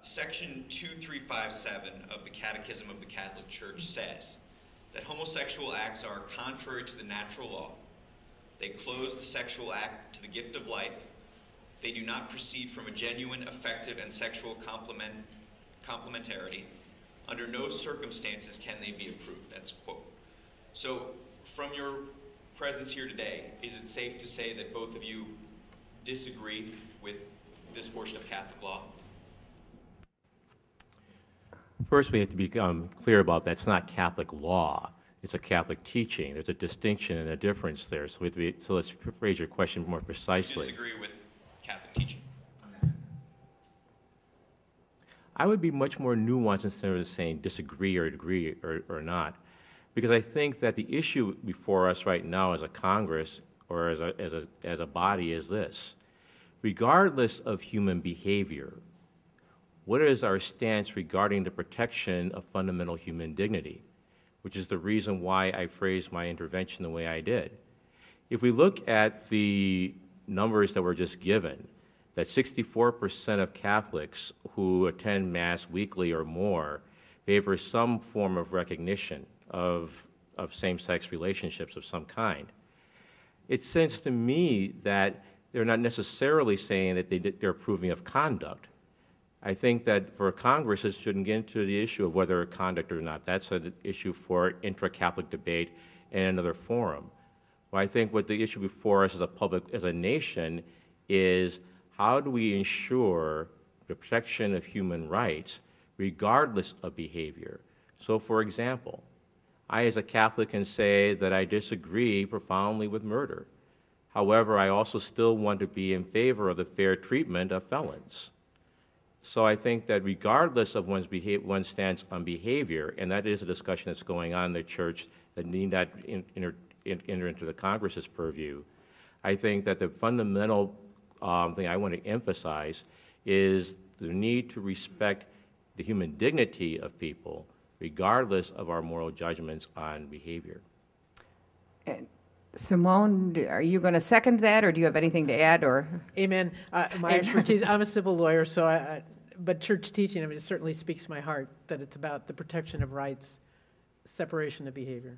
Section 2357 of the Catechism of the Catholic Church says that homosexual acts are contrary to the natural law. They close the sexual act to the gift of life. They do not proceed from a genuine, effective, and sexual complementarity. Under no circumstances can they be approved. That's a quote. So, from your presence here today, is it safe to say that both of you disagree with this portion of Catholic law? First, we have to become clear about that. It's not Catholic law. It's a Catholic teaching. There's a distinction and a difference there. So, let's phrase your question more precisely. You disagree with Catholic teaching? I would be much more nuanced instead of saying disagree or agree or not, because I think that the issue before us right now as a Congress or as a body is this. Regardless of human behavior, what is our stance regarding the protection of fundamental human dignity, which is the reason why I phrased my intervention the way I did. If we look at the numbers that were just given, that 64% of Catholics who attend Mass weekly or more favor some form of recognition of same-sex relationships of some kind. It seems to me that they're not necessarily saying that they're approving of conduct. I think that for Congress, it shouldn't get into the issue of whether conduct or not. That's an issue for intra-Catholic debate and another forum. Well, I think what the issue before us as a nation is how do we ensure the protection of human rights regardless of behavior? So, for example, I as a Catholic can say that I disagree profoundly with murder. However, I also still want to be in favor of the fair treatment of felons. So I think that regardless of one's stance on behavior, and that is a discussion that's going on in the church that need not enter into the Congress's purview, I think that the fundamental thing I want to emphasize is the need to respect the human dignity of people regardless of our moral judgments on behavior. And Simone, are you going to second that, or do you have anything to add? Or Amen. My expertise, I'm a civil lawyer, so but church teaching, I mean, it certainly speaks to my heart that it's about the protection of rights, separation of behavior.